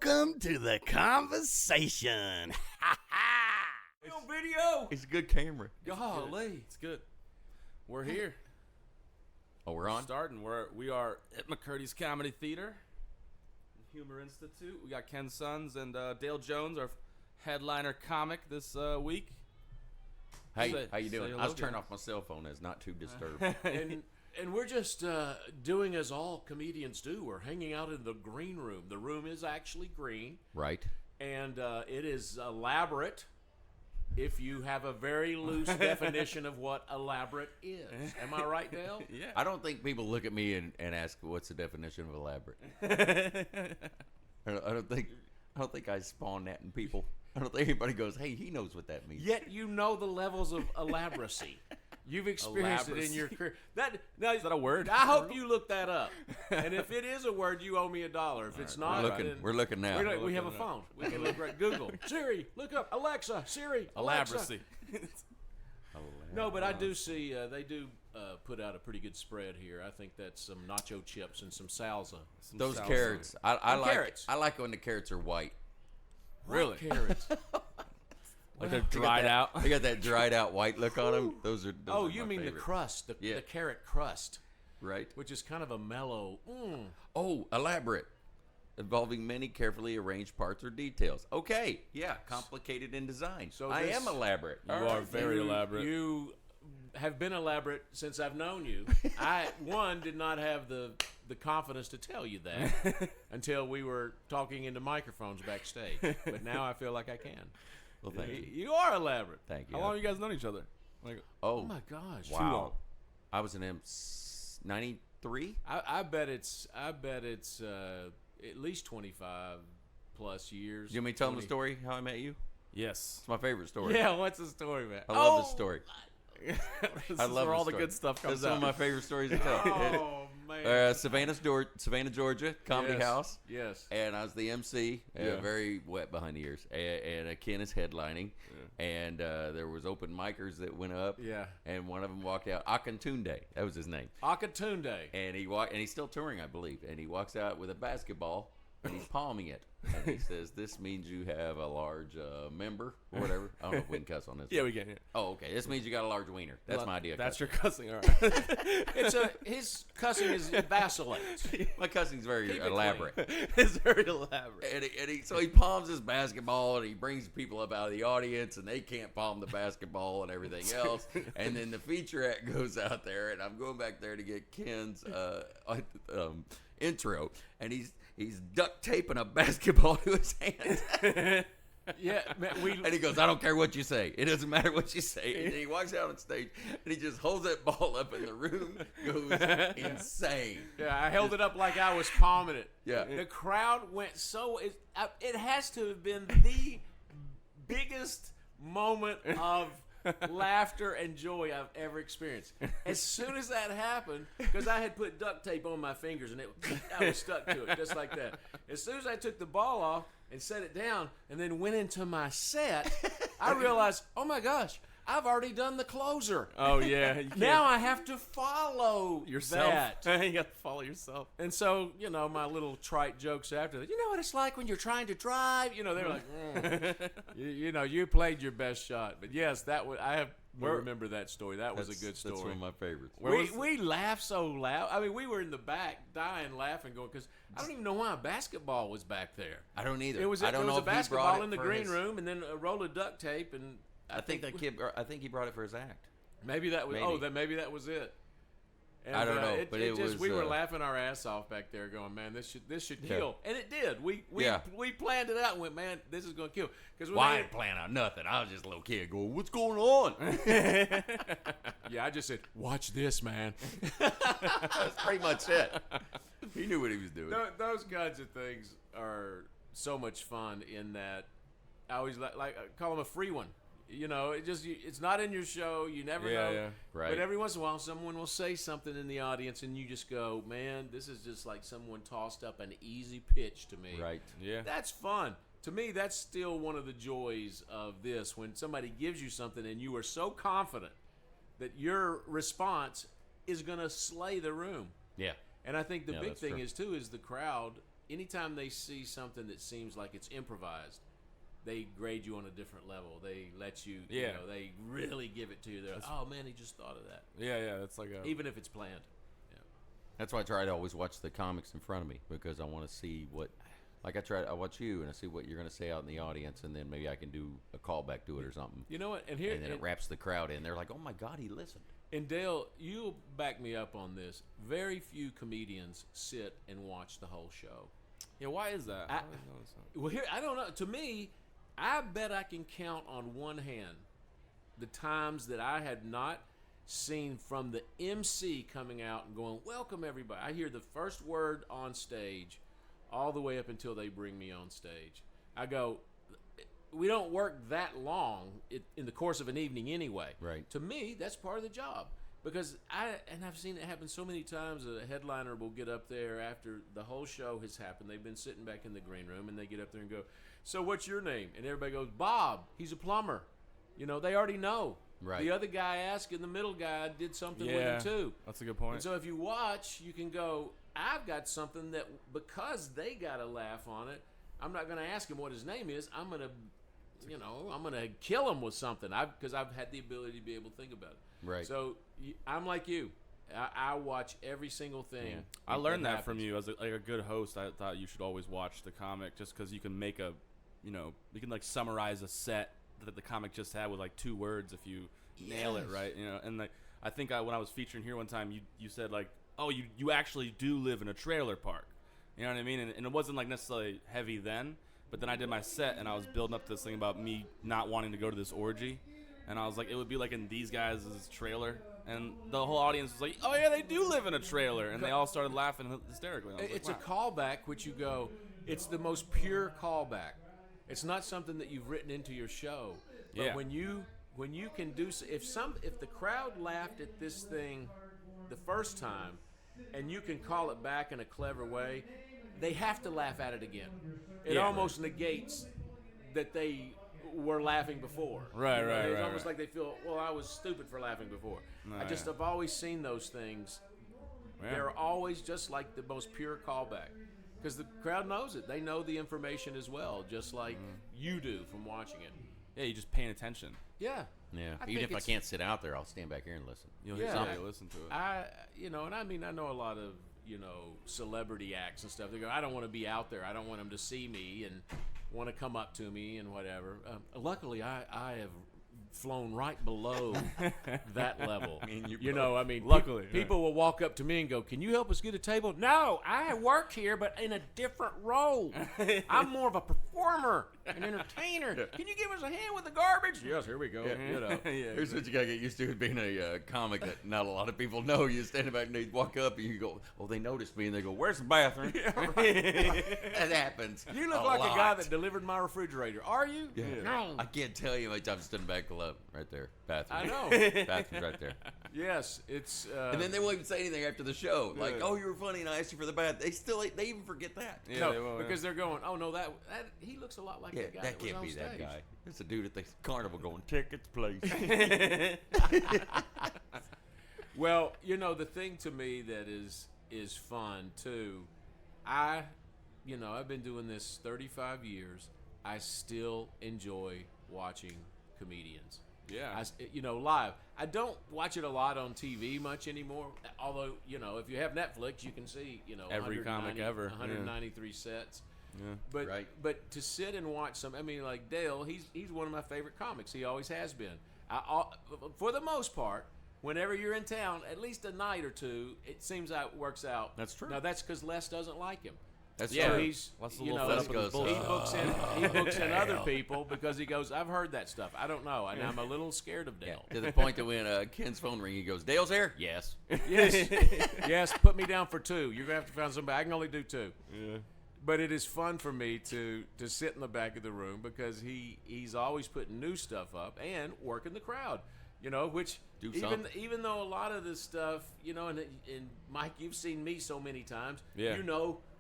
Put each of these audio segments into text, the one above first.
Welcome to the conversation. It's on video. It's a good camera. Golly, it's good. We're here. Oh, we're on? Starting. We are at McCurdy's Comedy Theater, Humor Institute. We got Ken Sons and Dale Jones, our headliner comic this week. Hey, how you doing? hello, I was turning guys. off my cell phone as not too disturbed. And we're just doing as all comedians do. We're hanging out in the green room. The room is actually green, Right. and it is elaborate if you have a very loose definition of what elaborate is. Am I right, Dale? Yeah. I don't think people look at me and ask, what's the definition of elaborate? I don't think I spawn that in people. I don't think anybody goes, hey, he knows what that means. Yet you know the levels of elaboracy. You've experienced it in your career. Is that a word? I hope you look that up. And if it is a word, you owe me $1. If it's not, We're looking now. we have a phone. We can look right. Google. Siri, look up. Alexa, Siri, Alexa. Elaboracy. No, but I do see they do put out a pretty good spread here. I think that's some nacho chips and some salsa. Those salsa. carrots. I like carrots. I like when the carrots are white. Really? Carrots. Like they're dried out. They got that dried out white look on them. Those are Oh, are you my mean favorite. the crust, Yeah. the carrot crust, Right. which is kind of a mellow. Oh, elaborate. Involving many carefully arranged parts or details. Okay, yeah, complicated in design. So I this- am elaborate. You are very elaborate. You have been elaborate since I've known you. I did not have the confidence to tell you that until we were talking into microphones backstage. But now I feel like I can. Well, thank you. You are elaborate. Thank you. How long have you guys known each other? Like, Oh, Oh my gosh. wow. long. I was in M 93. I bet it's at least 25 plus years. You want me to tell them the 20 story how I met you? yes. It's my favorite story. Yeah, what's the story, man? I love this story. This I is love where all this the story. good stuff That's comes one out. of my favorite stories to tell. Oh man. Savannah, Georgia, Comedy Yes, House. Yes. And I was the MC, Yeah. very wet behind the ears. And Ken is headlining. And there was open micers that went up. Yeah. And one of them walked out. Akintunde, that was his name. Akatunde. And he's still touring, I believe. And he walks out with a basketball, and he's palming it. And he says, "This means you have a large member, or whatever." I don't know if we can cuss on this. Yeah, we can. Yeah. Oh, okay. This means you got a large wiener. That's my idea. of That's cussing. your cussing. All right. His cussing is vacillates. My cussing's very Keep it elaborate. It's very elaborate. So he palms his basketball, and he brings people up out of the audience, and they can't palm the basketball and everything else. And then the featurette goes out there, and I'm going back there to get Ken's intro, and he's duct taping a basketball to his hand. Yeah, man, And he goes, "I don't care what you say. It doesn't matter what you say." And then he walks out on stage, and he just holds that ball up, and the room goes insane. yeah, I held it up like I was palming it. Yeah. The crowd went so. It has to have been the biggest moment of laughter and joy I've ever experienced. As soon as that happened, because I had put duct tape on my fingers and I was stuck to it just like that. As soon as I took the ball off and set it down and then went into my set, I realized, oh my gosh, I've already done the closer. Oh yeah. You can't- Now I have to follow yourself. that. You got to follow yourself. And so, my little trite jokes after that. You know what it's like when you're trying to drive? They're like, you played your best shot. But yes, that was I remember that story. That was a good story. That's one of my favorites. We laughed so loud. I mean, we were in the back dying laughing, going because I don't even know why a basketball was back there. I don't either. It was I don't there was know a if he brought basketball it in the for green his- room, and then a roll of duct tape, and I think he brought it for his act. maybe that was Maybe. maybe that was it. And, I don't know, but it was, we were laughing our ass off back there, going, man, this should Yeah. kill, and it did. We planned it out and went, man, this is going to kill. Because Well, I didn't plan out nothing. I was just a little kid going, "What's going on?" I just said, watch this, man. That's pretty much it. He knew what he was doing. Those kinds of things are so much fun. In that, I always like I call them a free one. It's not in your show. You never know. Yeah. Right. But every once in a while, someone will say something in the audience, and you just go, man, this is just like someone tossed up an easy pitch to me. Right. Yeah. That's fun. To me, that's still one of the joys of this, when somebody gives you something and you are so confident that your response is going to slay the room. Yeah. And I think the Yeah, big that's thing true. is, too, is the crowd anytime they see something that seems like it's improvised, they grade you on a different level. They let you, you know, they really give it to you. They're like, oh man, he just thought of that. Yeah, that's like a Even if it's planned. That's why I try to always watch the comics in front of me, because I want to see what. Like I watch you and I see what you're going to say out in the audience, and then maybe I can do a callback to it or something. You know what? And then it wraps the crowd in. They're like, "Oh my God, he listened." And Dale, you'll back me up on this. Very few comedians sit and watch the whole show. Yeah, why is that? Well, here I don't know. To me, I bet I can count on one hand the times that I had not seen from the MC coming out and going, "Welcome everybody." I hear the first word on stage, all the way up until they bring me on stage. I go, we don't work that long in the course of an evening anyway. Right. To me, that's part of the job. Because I've seen it happen so many times. A headliner will get up there after the whole show has happened. They've been sitting back in the green room, and they get up there and go, "So what's your name?" And everybody goes, "Bob. He's a plumber." You know, they already know. Right. The other guy asked, and the middle guy did something with him too. That's a good point. And so if you watch, you can go, I've got something that, because they got a laugh on it, I'm not going to ask him what his name is. I'm going to kill him with something. Because I've had the ability to be able to think about it. Right. So I'm like you. I watch every single thing. Yeah. I learned that from you as a good host. I thought you should always watch the comic, just because you can make you can like summarize a set that the comic just had with like 2 words if you nail it right. You know, and like I think when I was featuring here one time, you said like, "Oh, you actually do live in a trailer park." You know what I mean? And it wasn't like necessarily heavy then, but then I did my set and I was building up this thing about me not wanting to go to this orgy, and I was like, it would be like in these guys' trailer, and the whole audience was like, "Oh yeah, they do live in a trailer," and they all started laughing hysterically. And I was It's like, a callback, which you go, it's the most pure callback. It's not something that you've written into your show. But when you can do, if the crowd laughed at this thing the first time, and you can call it back in a clever way, they have to laugh at it again. It almost negates that they were laughing before. Right. It's almost like they feel, well, I was stupid for laughing before. I've always seen those things. Yeah. They're always just like the most pure callback. Because the crowd knows it. They know the information as well, just like you do from watching it. Yeah, you just paying attention. Yeah. Yeah. I Even think if I can't sit out there, I'll stand back here and listen. You'll listen to it. I know a lot of, celebrity acts and stuff. They go, I don't want to be out there. I don't want them to see me and want to come up to me and whatever. Luckily, I have flown right below that level. Luckily, people will walk up to me and go, "Can you help us get a table?" No, I work here, but in a different role. I'm more of a performer, an entertainer. Can you give us a hand with the garbage? Yes, here we go. Here's what you gotta get used to: being a comic that not a lot of people know. You stand back and they walk up and you go, "Oh, they noticed me," and they go, "Where's the bathroom?" That happens. You look like a guy that delivered my refrigerator. Are you? Yeah. No. I can't tell you how many times I stood in the back of the lab right there. Bathroom. I know. Bathroom's right there. Yes, it's. And then they won't even say anything after the show. Like, "Oh, you were funny and I asked you for the bath." They even forget that. Yeah, no, they won't, because they're going, "Oh no, that he looks a lot like that guy." That can't be was on that stage." guy. It's a dude at the carnival going, "Tickets, please." Well, the thing to me that is fun too. I've been doing this 35 years. I still enjoy watching comedians. Yeah. Live. I don't watch it a lot on TV much anymore. Although, if you have Netflix, you can see, Every comic ever. 193 sets. Yeah. But to sit and watch like Dale, he's one of my favorite comics. He always has been. For the most part, whenever you're in town, at least a night or two, it seems like it works out. That's true. Now that's because Les doesn't like him. That's So true. he's, Let's a you little know, fed up with his goes, bullshit. he books in other people because he goes, I've heard that stuff. I don't know, and I'm a little scared of Dale. To the point that when Ken's phone ring, he goes, "Dale's here?" Yes. Yes, put me down for 2. You're gonna have to find somebody. I can only do 2. Yeah. But it is fun for me to sit in the back of the room because he's always putting new stuff up and working the crowd. Which even though a lot of this stuff, and Mike, you've seen me so many times. Yeah.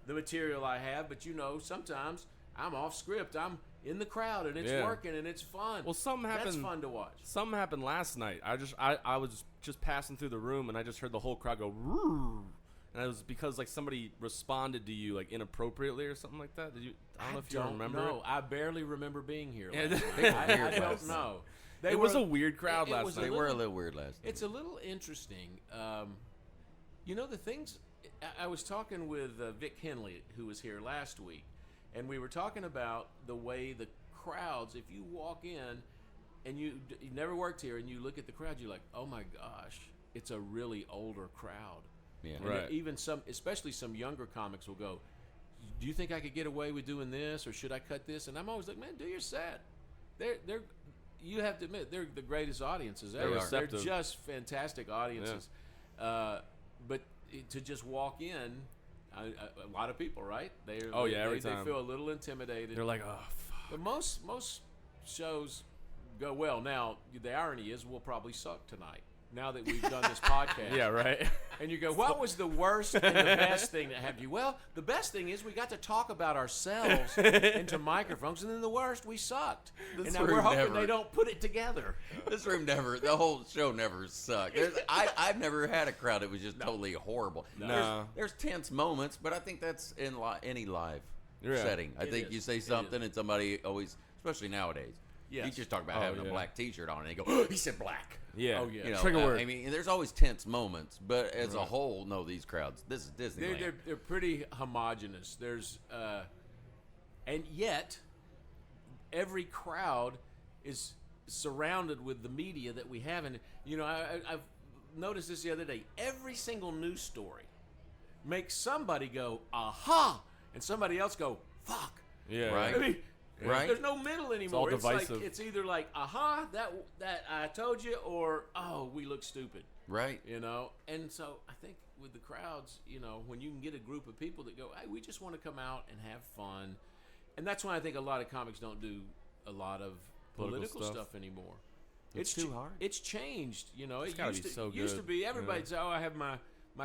The material I have, but sometimes I'm off script. I'm in the crowd and it's working and it's fun. Well, something happened. That's fun to watch. Something happened last night. I was just passing through the room and I just heard the whole crowd go, "Roo," And it was because like somebody responded to you like inappropriately or something like that. Did you? I don't know if you remember. No, it. I barely remember being here. Yeah, Last they night. were I weird don't last know. It was a weird crowd last was night. They were a little weird last night. It's a little interesting. You know, the things. I was talking with Vic Henley, who was here last week, and we were talking about the way the crowds, if you walk in and you never worked here and you look at the crowd, you're like, oh my gosh, it's a really older crowd. Yeah. And Right. even especially some younger comics will go, do you think I could get away with doing this, or should I cut this? And I'm always like, man, do your set. They're you have to admit, they're the greatest audiences ever. They're receptive. just fantastic audiences. But to just walk in, a lot of people, right? Every they time. feel a little intimidated. They're like, oh, fuck. But most shows go well. Now, the irony is we'll probably suck tonight, now that we've done this podcast. Yeah, right. And you go, what was the worst and the best thing that happened to you? Well, the best thing is we got to talk about ourselves into microphones, and then the worst, we sucked. This and now we're room hoping never- they don't put it together. This room the whole show never sucked. I've never had a crowd that was just totally horrible. No. There's tense moments, but I think that's in any live Yeah. setting. I It think is. you say It something is. and somebody always, especially nowadays, Yes. you just talk about Oh, having a yeah. black T-shirt on and they go, oh, he said black. Yeah. Oh, yeah. You know, Trigger word. I mean, there's always tense moments, but as a whole, no, these crowds, this is Disneyland. They're pretty homogenous. There's and yet every crowd is surrounded with the media that we have, and you know I've noticed this the other day. Every single news story makes somebody go aha, and somebody else go fuck. Yeah. Right. I mean, Right. there's no middle anymore. all Like divisive. it's either like aha, that I told you, or oh, we look stupid. Right. You know, and so I think with the crowds, you know, when you can get a group of people that go, hey, we just want to come out and have fun, and that's why I think a lot of comics don't do a lot of political stuff anymore. It's too hard. It's changed, you know. It gotta used be to, so used to good, be everybody yeah. say, oh, I have my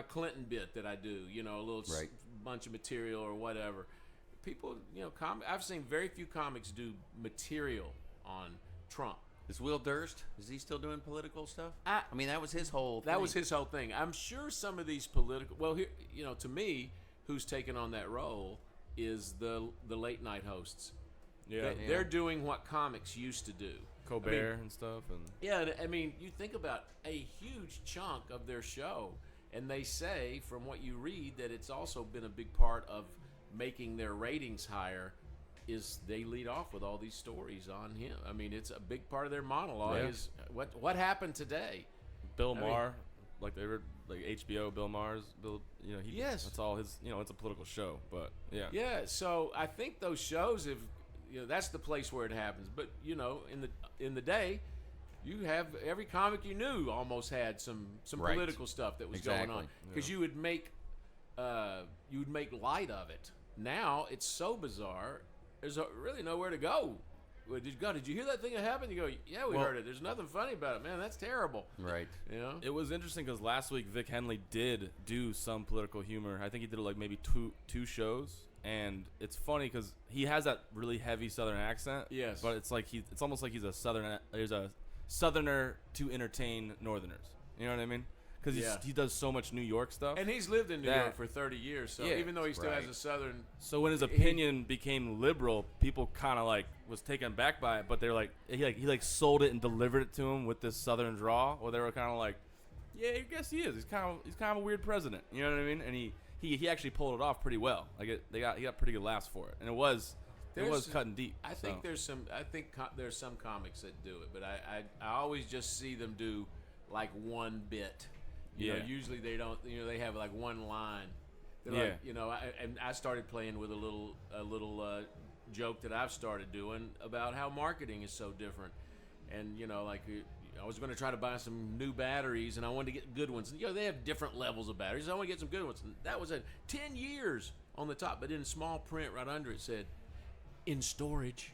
Clinton bit that I do, you know, a little Right. bunch of material or whatever. People, you know, I've seen very few comics do material on Trump. Is Will Durst, is he still doing political stuff? I mean, that was his whole That thing. was his whole thing. I'm sure some of these political. Well, here, you know, to me, who's taken on that role is the late night hosts. Yeah. They're doing what comics used to do. Colbert and stuff. And Yeah, I mean, you think about a huge chunk of their show, and they say, from what you read, that it's also been a big part of making their ratings higher. Is they lead off with all these stories on him. I mean, it's a big part of their monologue. Yeah. Is what happened today. Bill I mean- Maher, like they were like HBO. Bill Maher's. You know, Yes. That's all his. You know, it's a political show, but yeah. Yeah, so I think those shows have, you know, that's the place where it happens. But you know, in the day, you have every comic you knew almost had some Right. political stuff that was going on Exactly. because you would make light of it. Now it's so bizarre. There's really nowhere to go. Where did you go? Did you hear that thing that happened? You go, yeah, we Well- heard it. There's nothing funny about it, man. That's terrible. Right. You know? It was interesting because last week Vic Henley did do some political humor. I think he did like maybe two shows, and it's funny because he has that really heavy Southern accent. Yes. But it's like it's almost like he's a Southerner to entertain Northerners. You know what I mean? Because Yeah. he does so much New York stuff. And he's lived in New That- York for 30 years, so Yeah. even though he still has Right. a Southern, So when his opinion became liberal, people kind of like was taken back by it, but they're like he sold it and delivered it to him with this Southern draw, where they were kind of like, yeah, I guess he is. He's kind of a weird president. You know what I mean? And he actually pulled it off pretty well. Like he got pretty good laughs for it, and it was cutting deep. I so. think there's some comics that do it, but I always just see them do like one bit. You know, Yeah. usually they don't. You know, they have like one line. They're Yeah. like, you know, I started playing with a little joke that I've started doing about how marketing is so different, and you know, like I was going to try to buy some new batteries, and I wanted to get good ones. You know, they have different levels of batteries. I want to get some good ones. And that was 10 years on the top, but in small print right under it said, in storage.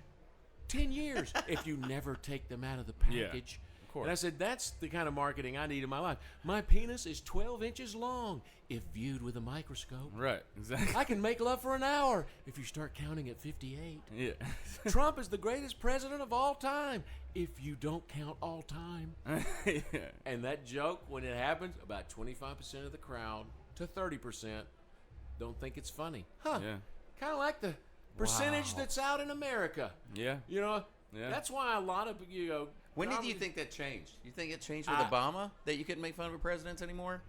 10 years if you never take them out of the package. of course. And I said, that's the kind of marketing I need in my life. My penis is 12 inches long if viewed with a microscope. Right, exactly. I can make love for an hour if you start counting at 58. Yeah. Trump is the greatest president of all time if you don't count all time. Yeah. And that joke, when it happens, about 25% of the crowd to 30% don't think it's funny. Huh? Yeah. Kind of like the percentage that's out in America. Yeah. You know. Yeah. That's why a lot of When did you comedy- think that changed? You think it changed with Obama that you couldn't make fun of presidents anymore?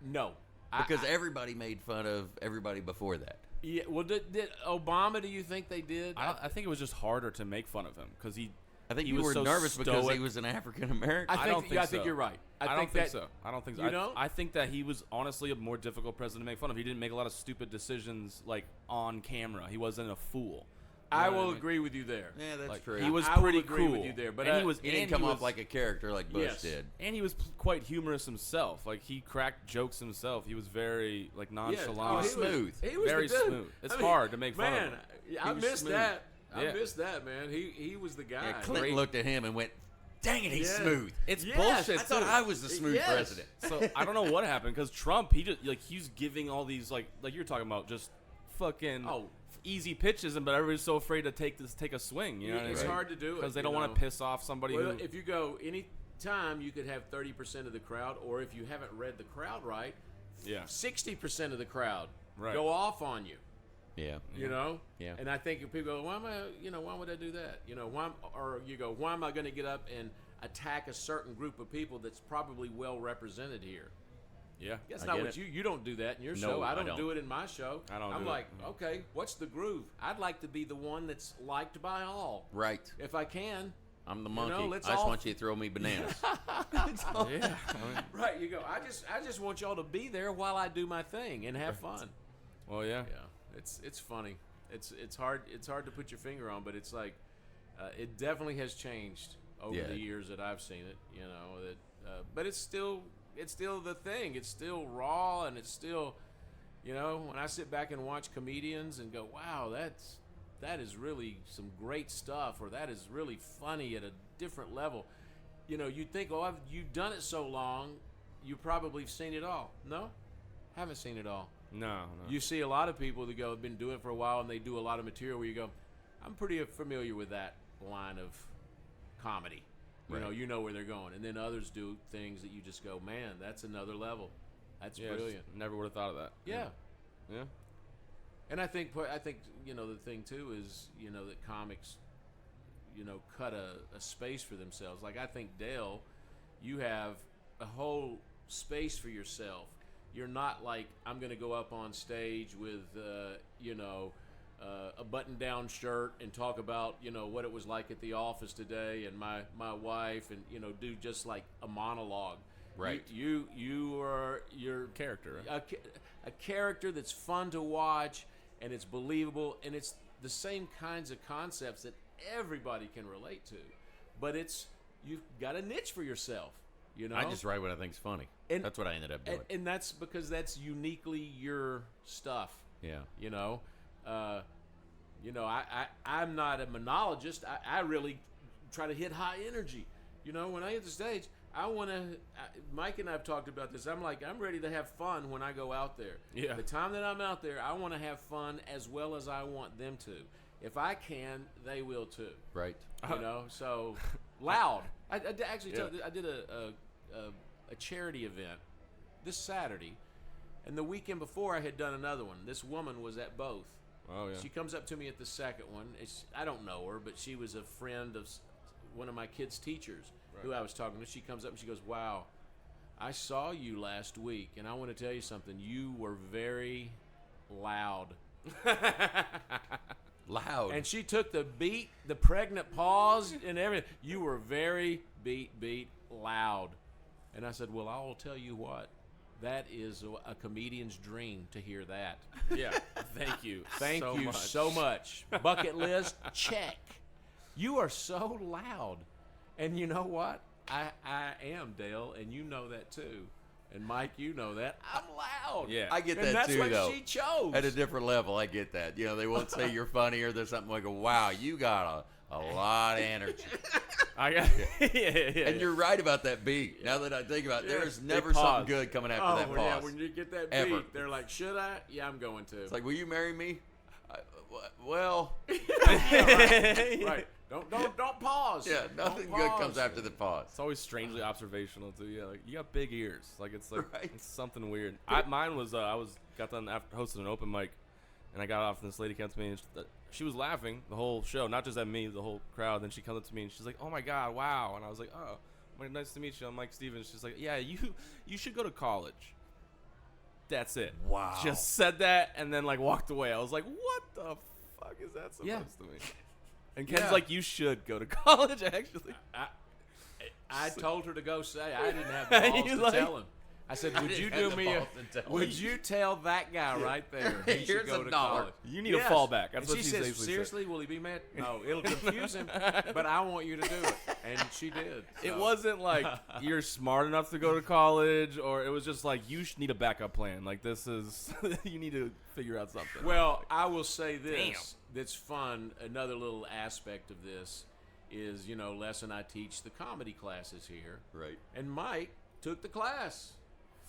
No. Because everybody made fun of everybody before that. Yeah. Well, did Obama? Do you think they did? I think it was just harder to make fun of him because I think he you was were so nervous because he stoic. was an African American. I don't think I think so. you're right. I don't think so. I don't think so. You don't? I think that he was honestly a more difficult president to make fun of. He didn't make a lot of stupid decisions like on camera. He wasn't a fool. You I know what will mean? agree with you there. Yeah, that's Like, true. he was I will pretty agree cool. with you there, but and he didn't come off like a character like Bush Yes. did. And he was quite humorous himself. Like he cracked jokes himself. He was very like nonchalant. he was smooth. He was Very the dude. smooth. It's hard to make fun of him. I was missed smooth. that. I Yeah. missed that, man. He was the guy. Yeah, Clinton Great. looked at him and went, "Dang it, he's Yeah. smooth." It's Yes, bullshit. I thought too. I was the smooth Yes. president. So I don't know what happened because Trump, he just like he's giving all these like you're talking about just fucking easy pitches, but everybody's so afraid to take a swing. You know what I It's mean? hard to do it because they you don't want know. to piss off somebody Well, who. if you go any time, you could have 30% of the crowd, or if you haven't read the crowd right, Yeah. 60% of the crowd Right. go off on you. Yeah. You know, Yeah. And I think if people go, why would I do that? You know, why am I going to get up and attack a certain group of people that's probably well represented here? Yeah. That's I not get what it. you don't do that in your No, show. I I don't don't. do it in my show. I don't I'm do it. like, okay, what's the groove? I'd like to be the one that's liked by all, Right. if I can. I'm the You monkey. know, let's I just all- want you to throw me bananas. Yeah. Right, you go. I just want y'all to be there while I do my thing and have fun. Well, yeah. Yeah, it's funny. It's hard to put your finger on, but it's like it definitely has changed over Yeah. the years that I've seen it. You know that, but it's still the thing. It's still raw, and it's still, you know, when I sit back and watch comedians and go, wow, that is really some great stuff, or that is really funny at a different level. You know, you'd think, oh, you've done it so long, you probably have seen it all. No, haven't seen it all. No. You see a lot of people that go, have been doing it for a while, and they do a lot of material where you go, I'm pretty familiar with that line of comedy. Right. You know where they're going. And then others do things that you just go, man, that's another level. That's brilliant. Never would have thought of that. Yeah. Yeah. And I think you know the thing too is that comics cut a space for themselves. Like I think Dale, you have a whole space for yourself. You're not like I'm going to go up on stage with a button-down shirt and talk about what it was like at the office today and my wife and do just like a monologue. Right. You're Character. Right? a character that's fun to watch and it's believable and it's the same kinds of concepts that everybody can relate to, but you've got a niche for yourself. I just write what I think's funny. And- That's what I ended up doing. and that's because that's uniquely your stuff. Yeah. I'm not a monologist. I really try to hit high energy. When I hit the stage, I want to. Mike and I have talked about this. I'm ready to have fun when I go out there. Yeah. The time that I'm out there, I want to have fun as well as I want them to. If I can, they will too. Right. So loud. I actually Yeah. I did a charity event this Saturday, and the weekend before I had done another one. This woman was at both. Oh yeah. She comes up to me at the second one. I don't know her, but she was a friend of one of my kids' teachers who I was talking to. She comes up and she goes, "Wow, I saw you last week, and I want to tell you something. You were very loud." Loud. And she took the beat, the pregnant pause, and everything. You were very beat loud. And I said, well, I will tell you what. That is a comedian's dream to hear that. Yeah. Thank you. Thank you so much. Bucket list, check. You are so loud. And you know what? I am, Dale, and you know that too. And Mike, you know that. I'm loud. Yeah. I get And that that's too, what though. she chose. At a different level, I get that. They won't say you're funny or there's something like, wow, you got a lot of energy. I got. yeah. And you're right about that beat. Now that I think about it, there's never pause. something good coming after that pause. Yeah, when you get that Ever. beat, they're like, should I? Yeah, I'm going to. It's like, will you marry me? Well, Right. Don't pause. yeah, nothing Don't good pause. comes after the pause. It's always strangely observational too. Yeah, like you got big ears. Like it's Right. it's something weird. Mine was I got done after hosting an open mic, and I got off and this lady came to me and she was laughing the whole show, not just at me, the whole crowd. Then she comes up to me and she's like, "Oh my God, wow!" And I was like, "Oh, nice to meet you. I'm Mike Stevens." She's like, "Yeah, you should go to college." That's it. Wow. Just said that and then like walked away. I was like, "What the fuck is that supposed Yeah. to mean?" And Ken's Yeah. like, "You should go to college, actually." I told her to go say. I didn't have the balls You to like- tell him. I said, "Would you didn't have do the me a? balls to tell Would him. you tell that guy right there? He should Here's go a to dollar. college." You need a Yes. fallback. That's And what she she says, basically said. "Seriously, will he be mad? No, it'll confuse him, but I want you to do it." And she did. It so. wasn't like you're smart enough to go to college, or it was just like you need a backup plan. Like this is you need to figure out something. Well, I will say this. That's fun. Another little aspect of this is, Les and I teach the comedy classes here. Right. And Mike took the class.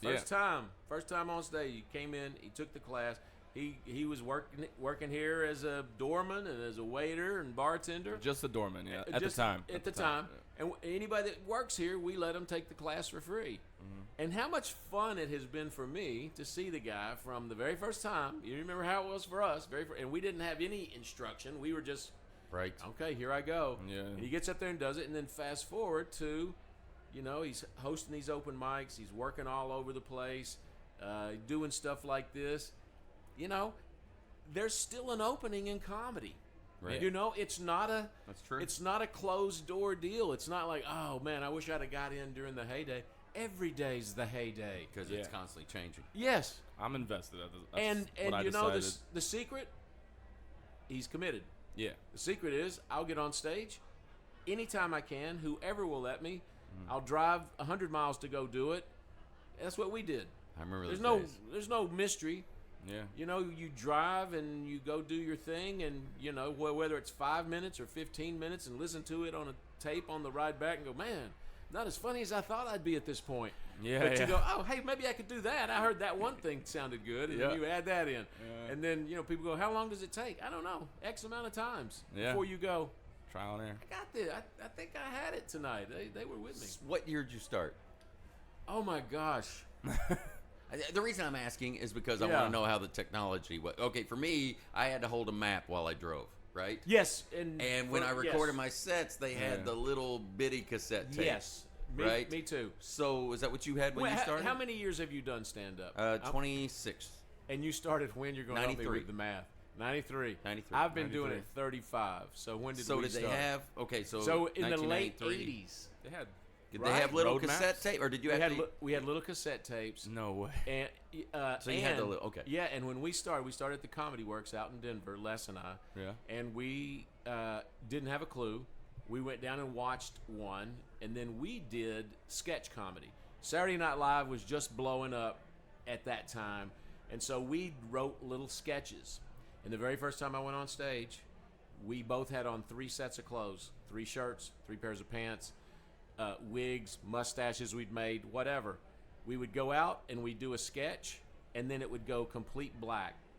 First time on stage. He came in, he took the class. He was working here as a doorman and as a waiter and bartender. Just the doorman, yeah. At Just the time. At the time. And anybody that works here, we let them take the class for free. Mm-hmm. And how much fun it has been for me to see the guy from the very first time. You remember how it was for us. And we didn't have any instruction. We were just, Right. okay, here I go. Yeah. And he gets up there and does it. And then fast forward to, he's hosting these open mics. He's working all over the place, doing stuff like this. There's still an opening in comedy. Right. It's not a That's true. It's not a closed door deal. It's not like, oh man, I wish I'd have got in during the heyday. Every day's the heyday. Because Yeah. it's constantly changing. Yes. I'm invested. That's And what I decided. the secret, he's committed. Yeah. The secret is I'll get on stage anytime I can, whoever will let me. Mm-hmm. I'll drive 100 miles to go do it. That's what we did. I remember There's those days. there's no mystery. Yeah. You drive and you go do your thing, and whether it's 5 minutes or 15 minutes, and listen to it on a tape on the ride back and go, man, not as funny as I thought I'd be at this point. Yeah, But you yeah. go, oh, hey, maybe I could do that. I heard that one thing sounded good, and Yeah. then you add that in. Yeah. And then, people go, how long does it take? I don't know. X amount of times Yeah. before you go, Trial and error. I got this. I think I had it tonight. They were with me. What year did you start? Oh, my gosh. The reason I'm asking is because I Yeah. want to know how the technology was. Okay, for me, I had to hold a map while I drove, right? Yes. And when I recorded my sets, they had Yeah. the little bitty cassette tape. Yes. Me, Right? Me too. So is that what you had when Wait, you started? how many years have you done stand-up? 26. And you started when? You're going to help me 93. with the math. 93. 93. I've been doing 93. it 35. So when did So we did they start? have? Okay, so So in the late 1993. 80s. They had Did Right. they have little Road cassette maps? tape, or did you We have had, to? we had little cassette tapes. no way. And So you had the little- okay. Yeah, and when we started at the Comedy Works out in Denver, Les and I. Yeah. And we didn't have a clue. We went down and watched one, and then we did sketch comedy. Saturday Night Live was just blowing up at that time, and so we wrote little sketches. And the very first time I went on stage, we both had on 3 sets of clothes, 3 shirts, 3 pairs of pants, wigs, mustaches we'd made, whatever. We would go out and we'd do a sketch, and then it would go complete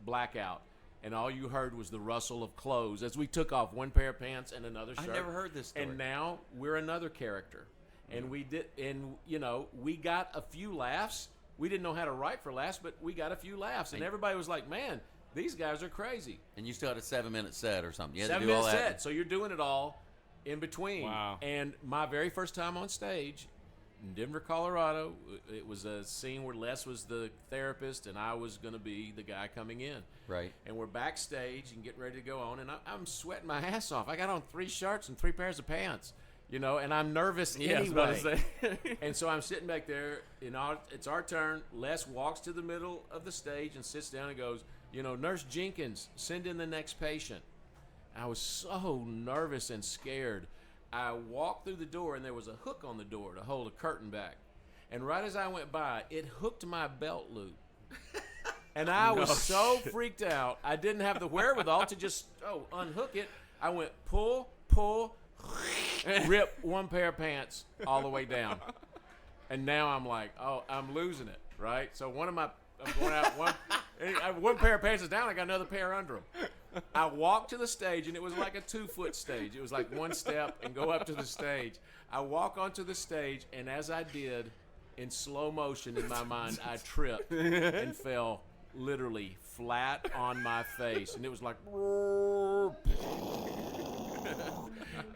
blackout. And all you heard was the rustle of clothes as we took off one pair of pants and another I shirt. never heard this story. And now we're another character. And we did, and we got a few laughs. We didn't know how to write for laughs, but we got a few laughs. And everybody was like, man, these guys are crazy. And you still had a 7-minute set or something. You had 7 to do all minute that. set. So you're doing it all in between. Wow. And my very first time on stage in Denver, Colorado, it was a scene where Les was the therapist and I was going to be the guy coming in. Right. And we're backstage and getting ready to go on, and I'm sweating my ass off. I got on 3 shirts and 3 pairs of pants, and I'm nervous Yeah, I was about anyway. to say. And so I'm sitting back there, it's our turn. Les walks to the middle of the stage and sits down and goes, Nurse Jenkins, send in the next patient. I was so nervous and scared. I walked through the door, and there was a hook on the door to hold a curtain back. And right as I went by, it hooked my belt loop. And I was so freaked out, I didn't have the wherewithal to just unhook it. I went pull, rip 1 pair of pants all the way down. And now I'm like, I'm losing it, right? So I'm going out, one pair of pants is down, I got another pair under them. I walked to the stage, and it was like a 2-foot stage. It was like one step and go up to the stage. I walk onto the stage, and as I did, in slow motion in my mind, I tripped and fell literally flat on my face. And it was like,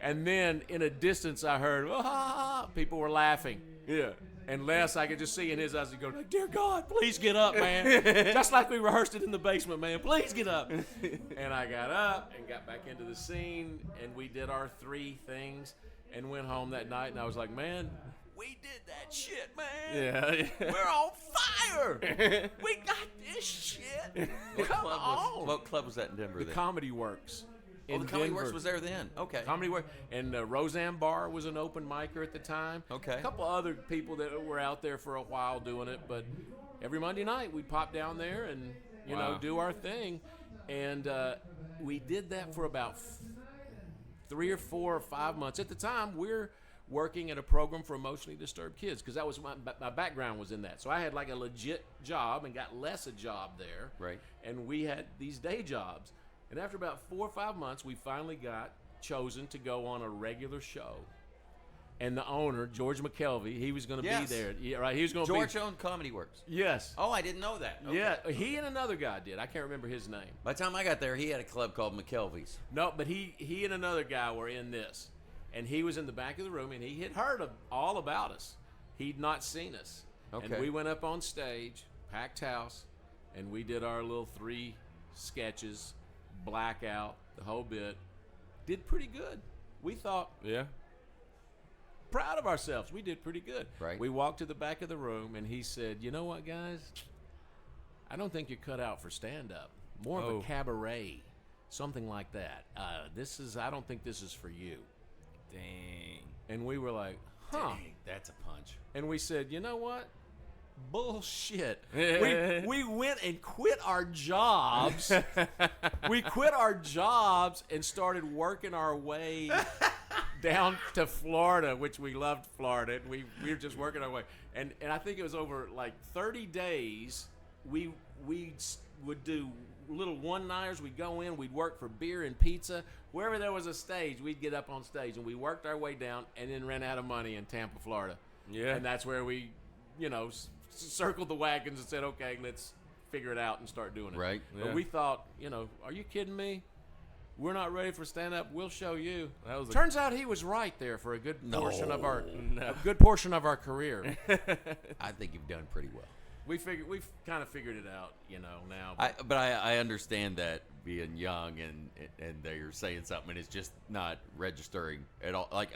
and then in a distance, I heard, ah, people were laughing. Yeah. And Les, I could just see in his eyes, he go, dear God, please get up, man. Just like we rehearsed it in the basement, man. Please get up. And I got up and got back into the scene, and we did our 3 things and went home that night. And I was like, man, we did that shit, man. Yeah. We're on fire. We got this shit. Come on. What club was that in Denver The then? Comedy Works. Oh, in the Comedy Denver. Works was there then. Okay. Comedy Works. And Roseanne Barr was an open micer at the time. Okay. A couple other people that were out there for a while doing it. But every Monday night, we'd pop down there and, you know, do our thing. And we did that for about 3 or 4 or 5 months. At the time, we're working at a program for emotionally disturbed kids because that was my background was in that. So I had like a legit job and got Les a job there. Right. And we had these day jobs. And after about 4 or 5 months, we finally got chosen to go on a regular show. And the owner, George McKelvey, he was going to be there. Yeah, right. He was going to be. George owned Comedy Works. Yes. Oh, I didn't know that. Okay. Yeah. He and another guy did. I can't remember his name. By the time I got there, he had a club called McKelvey's. No, but he and another guy were in this. And he was in the back of the room, and he had heard all about us. He'd not seen us. Okay. And we went up on stage, packed house, and we did our little 3 sketches, blackout, the whole bit. Did pretty good. We thought, Yeah. proud of ourselves. We did pretty good. Right. We walked to the back of the room, and he said, you know what, guys? I don't think you're cut out for stand-up. More of a cabaret, something like that. I don't think this is for you. Dang. And we were like, huh. Dang, that's a punch. And we said, you know what? Bullshit. We went and quit our jobs. We quit our jobs and started working our way down to Florida, which we loved Florida. And we were just working our way. And I think it was over like 30 days, we would do little one-nighters. We'd go in, we'd work for beer and pizza. Wherever there was a stage, we'd get up on stage, and we worked our way down and then ran out of money in Tampa, Florida. Yeah. And that's where we, circled the wagons and said, okay, let's figure it out and start doing it. Right. But Yeah. we thought, are you kidding me? We're not ready for stand-up. We'll show you. That was Turns out he was right there for a good portion of our career. I think you've done pretty well. We've kind of figured it out, now. But I understand that being young and they're saying something and it's just not registering at all. Like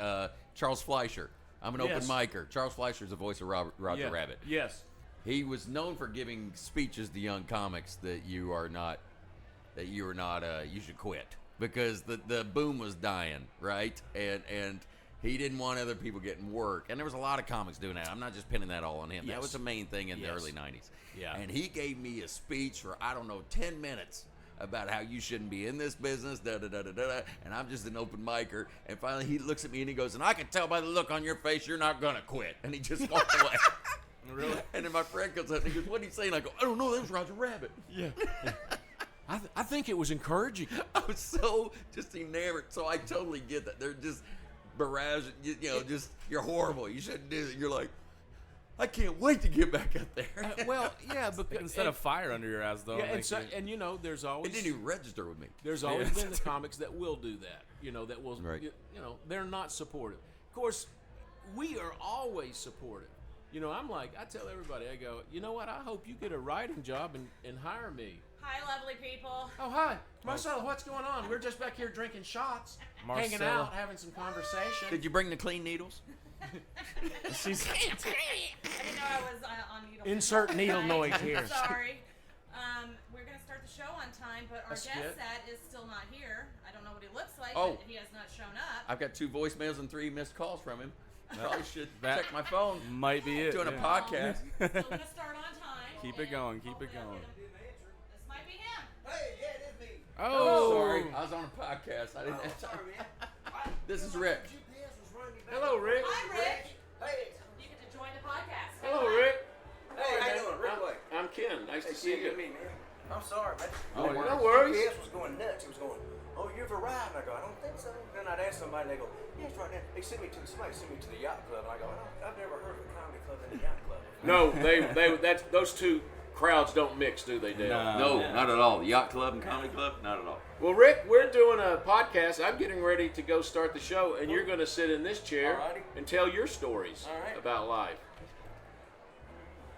Charles Fleischer. I'm an open Yes. micer. Charles Fleischer is the voice of Roger Rabbit. Yes. He was known for giving speeches to young comics that you should quit because the boom was dying, right? And he didn't want other people getting work. And there was a lot of comics doing that. I'm not just pinning that all on him. Yes. That was the main thing in the Yes. early 90s. Yeah. And he gave me a speech for, 10 minutes about how you shouldn't be in this business, da-da-da-da-da. And I'm just an open micer. And finally he looks at me and he goes, and I can tell by the look on your face you're not going to quit. And he just walked away. Really? And then my friend comes up and he goes, what are you saying? I go, I don't know. That was Roger Rabbit. Yeah. I think it was encouraging. I was so just enamored. So I totally get that. They're just barraging, just, you're horrible. You shouldn't do that. You're like, I can't wait to get back up there. Well, yeah, They can because set a fire under your ass, though. yeah, Like, there's It always didn't even register with me. there's always been the comics that will do that. That will Right. they're not supportive. Of course, we are always supportive. I'm like, I tell everybody, I go, you know what? I hope you get a writing job and hire me. Hi, lovely people. Oh, hi. Marcella, what's going on? We're just back here drinking shots, hanging Marcella. out, having some conversation. Did you bring the clean needles? She's I didn't know I was on needle. Insert needle noise here. Sorry. We're going to start the show on time, but our skit? guest set is still not here. I don't know what he looks like, Oh. but he has not shown up. I've got 2 voicemails and 3 missed calls from him. Probably should That- check my phone. might be it. Doing a yeah. podcast. Still going to start on time. Keep it going, keep it hopefully I'll going. get him. This might be him. Oh, Sorry, I was on a podcast. I didn't have time. This is Rick. Hello, Rick. Hi, Rick. You get to join the podcast. Hello, Rick. Hey, how you doing? Real quick. I'm Ken. Nice to see you. Me, man. I'm sorry, man. Oh, no The worries. GPS was going nuts. He was going, oh, you've arrived. And I go, I don't think so. Then I'd ask somebody, and they go, yeah, it's right there. Somebody sent me to the yacht club. And I go, I've never heard of a comedy club in the yacht club. No, that's those two crowds don't mix, do they, Dale? No, not at all. The yacht club and comedy club, not at all. Well, Rick, we're doing a podcast. I'm getting ready to go start the show, and you're going to sit in this chair Alrighty. and tell your stories All right. about life.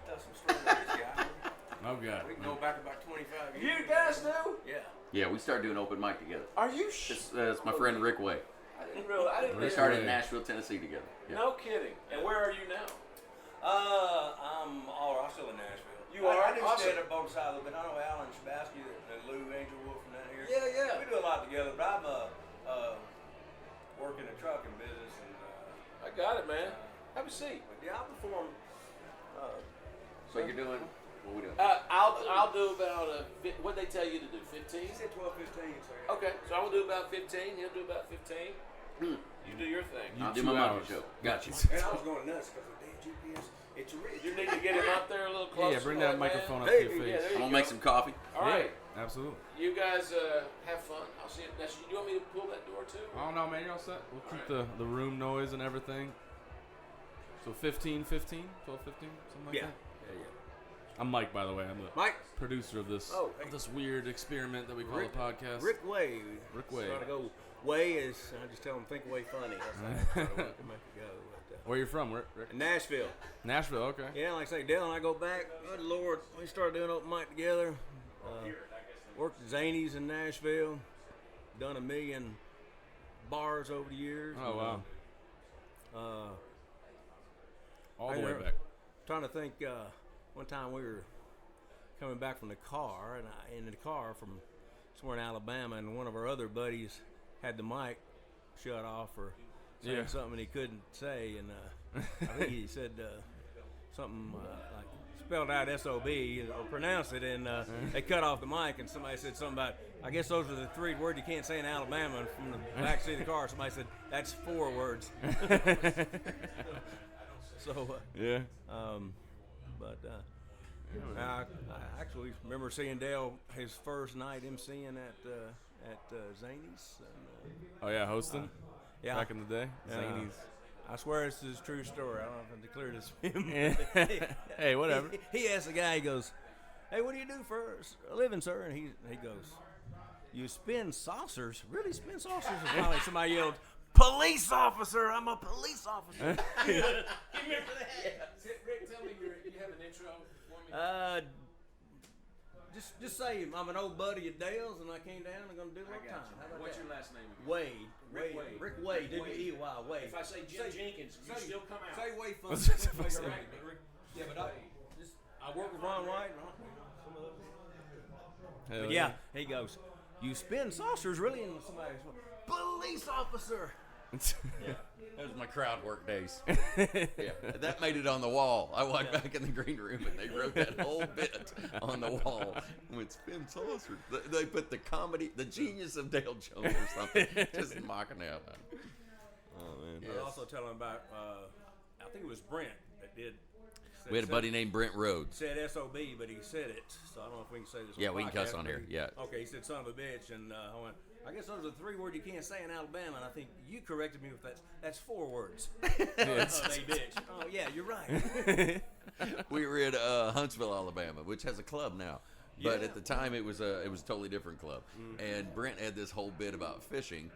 Tell some stories about this guy. Oh God. We can go back about 25 years. You guys do? Yeah. Yeah, we started doing open mic together. Are you It's my friend Rick Way. I didn't realize. We started in Nashville, Tennessee together. Yeah. No kidding. And where are you now? I'm still in Nashville. You are? I do Awesome. stand up both sides, but I know Alan Shabasky and Lou Angel Wolf from down here. Yeah, yeah. We do a lot together, but I'm working the trucking business, and I got it, man. Have a seat. but yeah, I perform. So you're doing, what we doing? I'll do about what they tell you to do. 15. He said 12, 15, so yeah. Okay, so I'm gonna do about 15. He'll do about 15. You do your thing. I'll do 2 my monkey hours. show. Got you. And I was going nuts because of damn GPS. It's rich. You need to get him up there a little closer. Yeah, bring like that microphone up Hey, to your Yeah, face. there I'm you gonna go. make some coffee. All right. Yeah, absolutely. You guys have fun. I'll see you. Now, you want me to pull that door too? Oh no, man, you're all set. We'll keep the room noise and everything. So 15, 15, 12, 15, something like Yeah. that. Yeah. I'm Mike, by the way. I'm the Mike. producer of this Oh, hey. of this weird experiment that we call Rick- a podcast. Rick Way. Rick Way. Trying to go way is, I just tell him think way funny. That's how I make it go. But, Where you from, Rick? Nashville. Nashville. Okay. Yeah, like I say, Dale and I go back. Good Lord, we started doing open mic together. Worked at Zany's in Nashville. Done 1 million bars over the years. Oh wow. All the way remember- back. Trying to think. One time we were coming back from the car, and in the car from somewhere in Alabama, and one of our other buddies had the mic shut off or saying Yeah. something he couldn't say, and I think he said something like spelled out SOB or pronounced it, and they cut off the mic, and somebody said something about, I guess those are the 3 words you can't say in Alabama. And from the back seat of the car, somebody said, that's 4 words. So, Yeah. but I actually remember seeing Dale his first night emceeing at Zany's. And, Oh yeah, hosting. yeah, Back in the day. Zany's. I swear it's his true story. I don't know if I declared this to him. Hey, whatever. He asked the guy. He goes, "Hey, what do you do for a living, sir?" And he goes, "You spin saucers? Really spin saucers?" And finally somebody yelled, "Police officer! I'm a police officer!" You remember that? Rick, tell me you have an intro for me. Just say I'm an old buddy of Dale's, and I came down and gonna do a little time. How about What's that? your last name? Wade. Rick Wade. Wade. Rick Wade. Rick Wade. W-E-Y. Wade. If I say Jim Jenkins, you still come out. Say Wade That's funny. what I said. Right, but Rick. Yeah, but I work with Ron White. Some of those. Hell But yeah, he goes, "You spin saucers, really?" And somebody goes, "Police officer." That was my crowd work days. Yeah, that made it on the wall. I walked back in the green room and they wrote that whole bit on the wall. With spin saucer, they put the comedy, the genius of Dale Jones or something, just mocking out. Oh man. I was also telling about, I think it was Brent that did. We had a buddy named Brent Rhodes. Said SOB, but he said it. So I don't know if we can say this. Yeah, on we can cuss podcast, on but here, yeah. Okay, he said "son of a bitch," and I went, "I guess those are the 3 words you can't say in Alabama." And I think you corrected me with that. That's 4 words. Son of a bitch. Oh yeah, you're right. We were in Huntsville, Alabama, which has a club now. But Yeah. at the time, it was a totally different club. And Brent had this whole bit about fishing,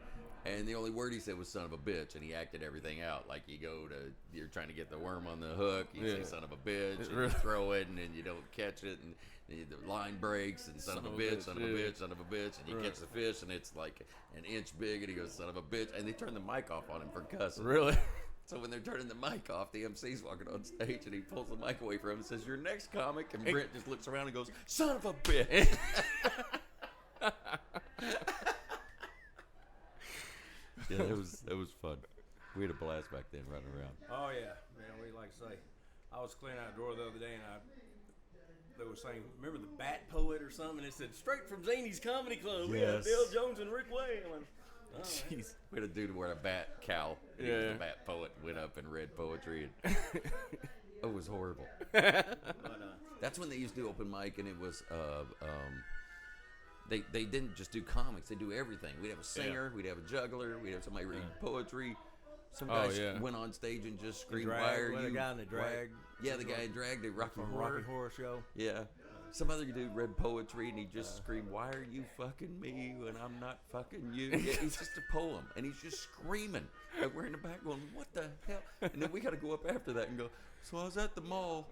and the only word he said was "son of a bitch," and he acted everything out. Like you're trying to get the worm on the hook, you say "son of a bitch," and you throw it, and then you don't catch it, and the line breaks, and son of a bitch, son of a yeah. bitch, son of a bitch, and you catch the fish, and it's like an inch big, and he goes "son of a bitch," and they turn the mic off on him for cussing. Really? So when they're turning the mic off, the MC's walking on stage and he pulls the mic away from him and says, "Your next comic," and Brent just looks around and goes, "Son of a bitch." Yeah, that was fun. We had a blast back then running around. Oh yeah, man. We like to say, I was cleaning out a drawer the other day, and they were saying, remember the Bat Poet or something? It said straight from Zany's Comedy Club. We have Yes. Dale Jones and Rick Wade. I went, oh, man. Jeez. We had a dude wear a bat cowl. And he was Yeah. the bat poet, went up and read poetry. And it was horrible. But That's when they used to do open mic, and it was they didn't just do comics; they do everything. We'd have a singer, we'd have a juggler, we'd have somebody read poetry. Some guys went on stage and just screamed, "Why are you?" The guy in the drag. Yeah, the guy in drag did Rocky Horror Show. Yeah. Some other dude read poetry and he just screamed, "Why are you fucking me when I'm not fucking you?" Yeah, it's just a poem, and he's just screaming. And we're in the back going, "What the hell?" And then we got to go up after that and go, "So I was at the mall."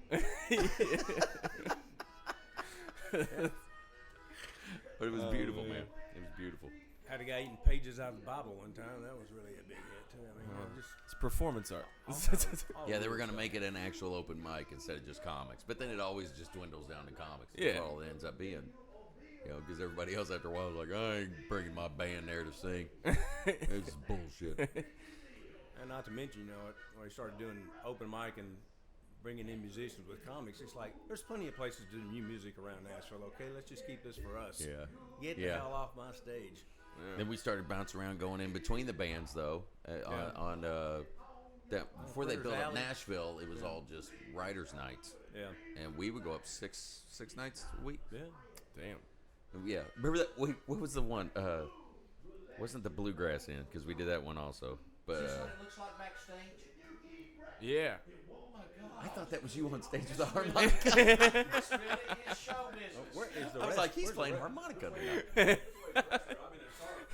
But it was beautiful, man. It was beautiful. Had a guy eating pages out of the Bible one time. That was really a big hit too. I mean, It's performance art. Yeah, they were going to make it an actual open mic instead of just comics. But then it always just dwindles down to comics. That's Yeah. all it ends up being. You know, because everybody else after a while is like, "I ain't bringing my band there to sing." It's bullshit. And not to mention, when he started doing open mic and bringing in musicians with comics, it's like there's plenty of places to do new music around Nashville. Okay, let's just keep this for us. Yeah. Get the hell off my stage. Then we started bouncing around, going in between the bands, though. On that before they built up Nashville, it was all just writers' nights. Yeah. And we would go up six nights a week. Yeah. Damn. Yeah. Remember that? Wait, what was the one? Wasn't the Bluegrass in? Because we did that one also. But It looks like backstage. Yeah. I thought that was you on stage with the harmonica. It's really is show business. Where is the I was rest? like, he's Where's playing the harmonica tonight.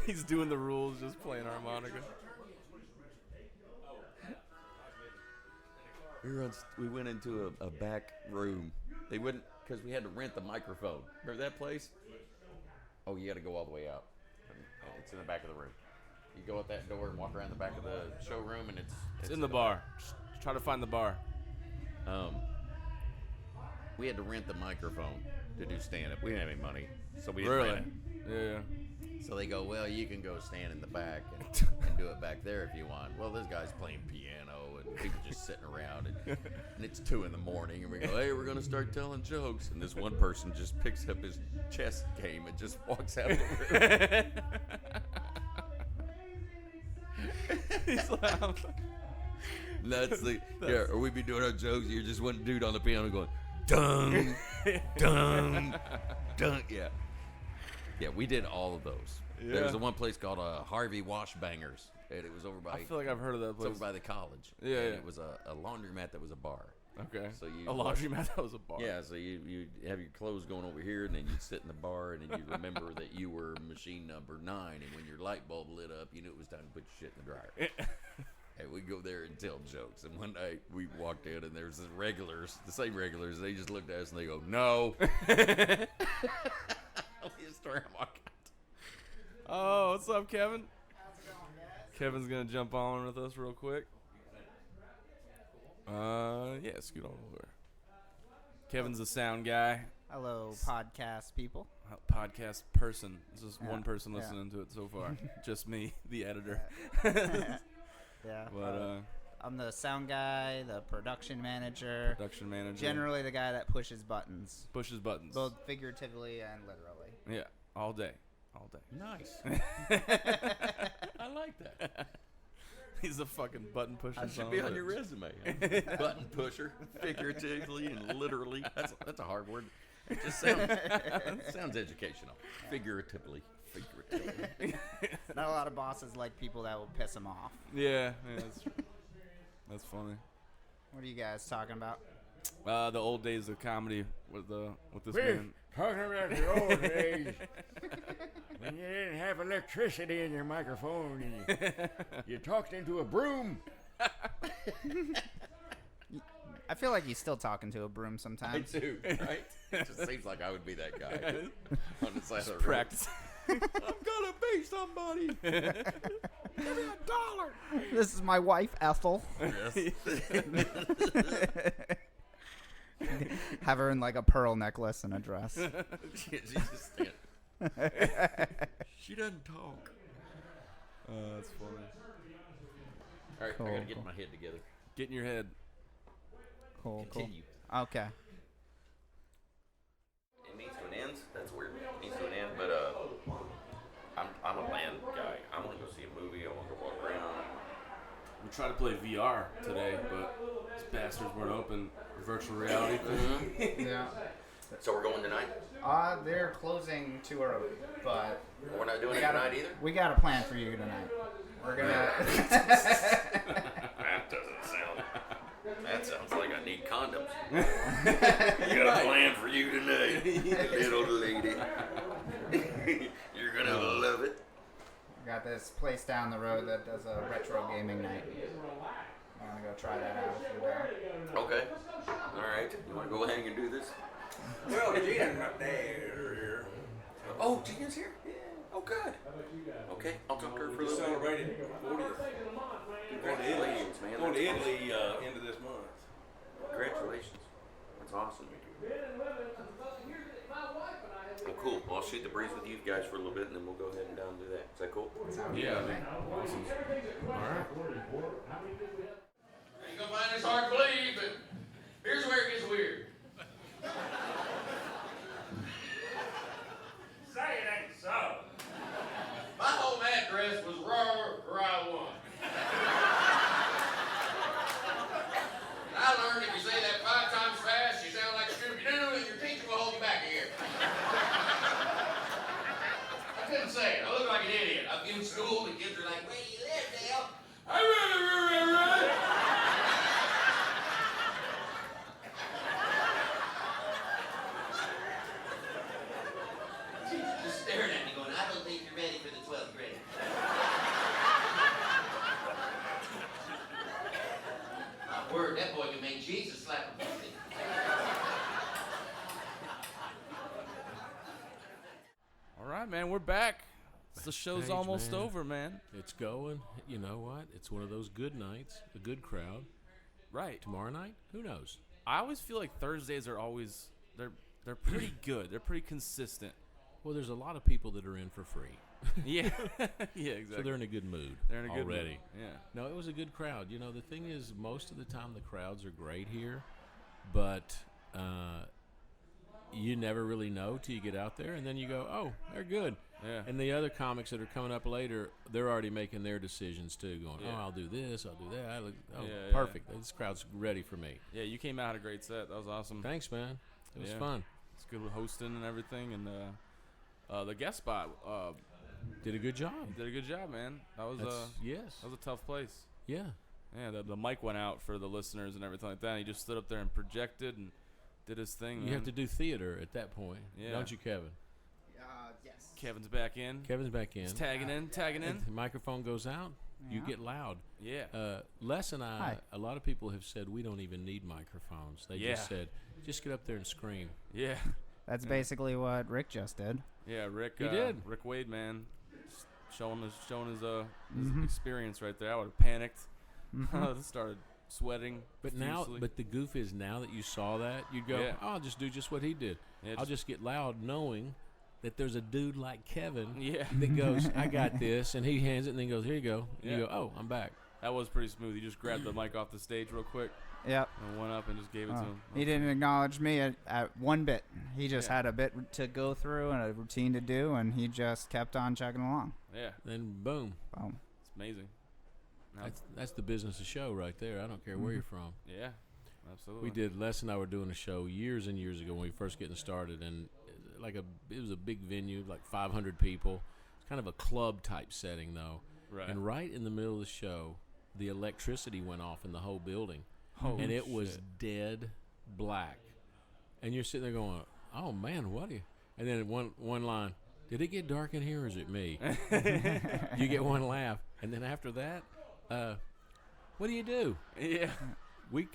He's doing the rules, just playing harmonica. We went into a back room. They wouldn't, because we had to rent the microphone. Remember that place? Oh, you got to go all the way out. It's in the back of the room. You go out that door and walk around the back of the showroom, and It's in the bar. Just try to find the bar. We had to rent the microphone to do stand-up. We didn't have any money, so we didn't Really? rent it. Yeah. So they go, "Well, you can go stand in the back and do it back there if you want." Well, this guy's playing piano and people just sitting around, and it's 2 a.m, and we go, "Hey, we're gonna start telling jokes," and this one person just picks up his chess game and just walks out of the room. He's like, That's the or we'd be doing our jokes. You're just one dude on the piano going, "Dung, dung, dung." Yeah, we did all of those. Yeah. There was the one place called Harvey Washbangers, and it was over by. I feel like I've heard of that It's place. over by the college. Yeah, and yeah. It was a laundromat that was a bar. Okay. So you a laundromat that was a bar. Yeah, so you have your clothes going over here, and then you'd sit in the bar, and then you remember that you were machine number 9, and when your light bulb lit up, you knew it was time to put your shit in the dryer. And we'd go there and tell jokes. And one night we walked in, and there was the same regulars. They just looked at us and they go, "No." Oh, what's up, Kevin? Kevin's gonna jump on with us real quick. Yeah, scoot on over. Kevin's the sound guy, Hello, podcast people. podcast person. This is Yeah, one person yeah. listening to it so far. Just me, the editor. Yeah. But I'm the sound guy, the production manager, production manager. generally the guy that pushes buttons, pushes buttons. both figuratively and literally. Yeah, all day. All day. Nice. I like that. He's a fucking button pushing. That should be on your resume. Huh? Button pusher, figuratively and literally. That's a hard word. It just sounds educational. Figuratively. Not a lot of bosses like people that will piss them off. Yeah, that's true. That's funny. What are you guys talking about? The old days of comedy with this We're man. talking about the old days when you didn't have electricity in your microphone and you talked into a broom. I feel like he's still talking to a broom I sometimes. do, right? It just seems like I would be that guy on the side of the road. Practice. I'm gonna be somebody. Give me $1. This is my wife, Ethel. Yes. Have her in like a pearl necklace and a dress. She just stand. She doesn't talk. That's funny. All right, Cool, I gotta get cool. my head together. Get in your head. Cool, Continue. cool. Okay. It means to an end. That's weird. It means to an end, but I'm a land guy. I want to go see a movie. I want to go walk around. We tried to play VR today, but these bastards weren't open. Virtual reality thing. Yeah. So we're going tonight? They're closing too early, but We're not doing we it got tonight either? we got a plan for you tonight. We're gonna. That sounds like I need condoms. You got a plan for you tonight, little lady. You're gonna love it. We got this place down the road that does a retro gaming night. I'm gonna go try that out if you're there. Okay. All right. You want to go ahead and do this? Well, Gina's not there. Oh, Gina's here? Yeah. Oh, good. Okay. I'll talk to her for a We little bit. celebrated 40th. Congratulations, man. Going to That's Italy end of this month. awesome. Congratulations. That's awesome. Well, cool. Well, I'll shoot the breeze with you guys for a little bit, and then we'll go ahead and down and do that. Is that cool? Yeah. You're gonna find this hard to believe, but here's where it gets weird. Say it ain't so. My home address was Roy 1. And I learned if you say that 5 times fast, you sound like Scooby-Doo, and your teacher will hold you back here. I couldn't say it. I look like an idiot. I'm in school, and kids are like, "Where do you live, Dale?" Teacher just staring at me going, "I don't think you're ready for the 12th grade." My word, that boy can make Jesus slap a pussy. All right, man, we're back. The show's Thanks, almost man. over, man. It's going. You know what? It's one of those good nights, a good crowd. Right. Tomorrow night, who knows? I always feel like Thursdays are always they're pretty good. They're pretty consistent. Well, there's a lot of people that are in for free, Yeah. Yeah, exactly. so they're in a good mood. They're in a good already. mood. Yeah. No, it was a good crowd. You know, the thing is, most of the time the crowds are great here, but you never really know till you get out there, and then you go, oh, they're good. Yeah. And the other comics that are coming up later, they're already making their decisions too, going, Yeah. oh, I'll do this, I'll do that. Oh, Yeah, yeah. perfect. This crowd's ready for me. Yeah, you came out a great set. That was awesome. Thanks, man. It was Yeah. fun. It's good with hosting and everything, and the guest spot Did a good job. did a good job, man. That was Yes. that was a tough place. Yeah. Yeah, the mic went out for the listeners and everything like that. And he just stood up there and projected and did his thing. You man. have to do theater at that point, Yeah. don't you, Kevin? Yes. Kevin's back in. Kevin's back in. He's tagging in. The microphone goes out. You Yeah. get loud. Yeah. Les and I, Hi. a lot of people have said we don't even need microphones. They just Yeah. said, just get up there and scream. Yeah. That's basically what Rick just did. Yeah. Rick. He did. Rick Wade, man, showing his Mm-hmm. experience right there. I would have panicked. Started sweating. But now, profusely. but the goof is now that you saw that, you'd go, Yeah. oh, I'll just do just what he did. Yeah, I'll just get loud knowing that there's a dude like Kevin Yeah. that goes, I got this, and he hands it and then goes, here you go. And Yeah. you go, oh, I'm back. That was pretty smooth. He just grabbed the mic off the stage real quick Yep. and went up and just gave it to him. He didn't acknowledge me at one bit. He just Yeah. had a bit to go through and a routine to do, and he just kept on chugging along. Yeah. Then boom. Boom. It's amazing. No. That's the business of show right there. I don't care where you're from. Yeah. Absolutely. We did. Les and I were doing a show years and years ago when we first getting started, and it was a big venue, like 500 people. It's kind of a club type setting though. Right. And right in the middle of the show, the electricity went off in the whole building, Holy and it was shit. dead black. And you're sitting there going, "Oh man, what?" And then one line, "Did it get dark in here, or is it me?" You get one laugh, and then after that, what do you do? Yeah.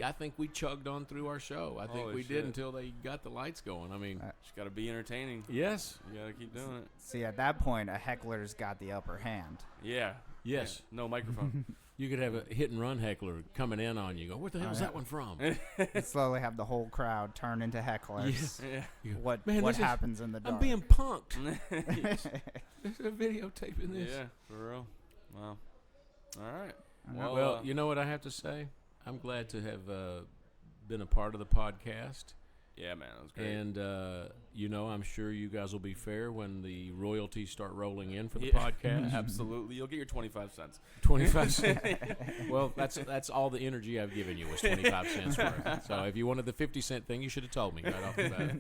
I think we chugged on through our show. I think Holy we shit. did until they got the lights going. I mean, Just got to be entertaining. yes, You got to keep doing it. See, at that point, a heckler's got the upper hand. Yeah. yes. Yeah. No microphone. You could have a hit and run heckler coming in on you. Go, what the hell's yeah. that one from? You slowly have the whole crowd turn into hecklers. Yeah. You go, What Man, what this is- happens in the dark? I'm being punked. There's a videotaping this. Yeah, for real. Wow. All right. Well, you know what I have to say? I'm glad to have been a part of the podcast, Yeah, man, it was great. And, I'm sure you guys will be fair when the royalties start rolling in for the podcast. Absolutely. You'll get your 25 cents. 25 cents. Well, that's all the energy I've given you was 25 cents worth. So if you wanted the 50-cent thing, you should have told me right off the bat.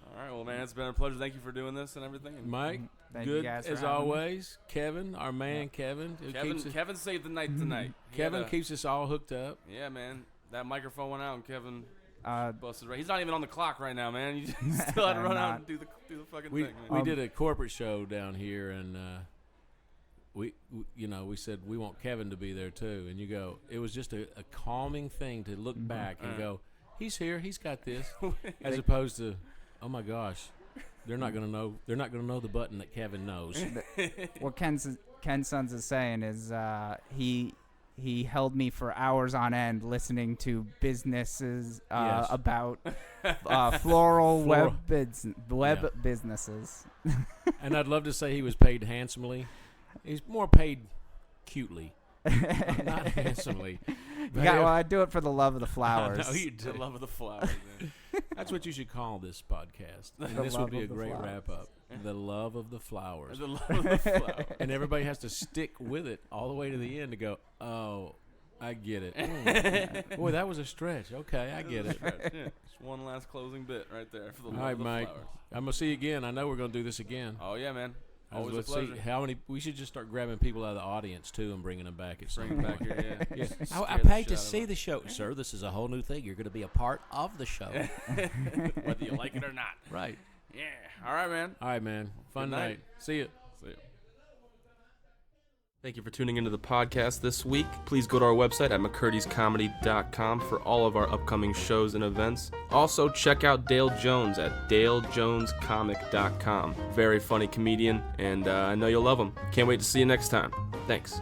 All right, well, man, it's been a pleasure. Thank you for doing this and everything. And Mike, Thank you good guys for as having me. always. Kevin, our man Kevin. Who keeps Kevin saved the night tonight. He Kevin had a- keeps us all hooked up. Yeah, man. That microphone went out, and Kevin Uh, busted right. He's not even on the clock right now, man. You still had to I'm run out not. and do the fucking We thing, man. we did a corporate show down here, and we said we want Kevin to be there too. And you go, it was just a calming thing to look back and go, he's here, he's got this, as opposed to, oh my gosh, they're not gonna know the button that Kevin knows. what Ken Sons is saying is he held me for hours on end listening to businesses Yes. about floral web Yeah. businesses. And I'd love to say he was paid handsomely. He's more paid cutely, not handsomely. Yeah, well, I do it for the love of the flowers. No, you The do. love of the flowers, man. That's what you should call this podcast. And The this love would be a of the great flowers. wrap up. The love of the flowers. The love of the flowers. And everybody has to stick with it all the way to the end to go, oh, I get it. Boy, that was a stretch. Okay, I get it. Yeah, just one last closing bit right there for the All love right, of the Mike. flowers. I'm going to see you again. I know we're going to do this again. Oh, yeah, man. Always a Let's pleasure. see how many. We should just start grabbing people out of the audience too and bringing them back at some Bring it back point. here, yeah. Yeah. Scare I the paid shit to out of see them. the show, sir. This is a whole new thing. You're going to be a part of the show. Whether you like it or not. Right. Yeah. All right, man. All right, man. Fun Good night. night. See you. See ya. Thank you for tuning into the podcast this week. Please go to our website at mccurdyscomedy.com for all of our upcoming shows and events. Also, check out Dale Jones at dalejonescomic.com. Very funny comedian, and I know you'll love him. Can't wait to see you next time. Thanks.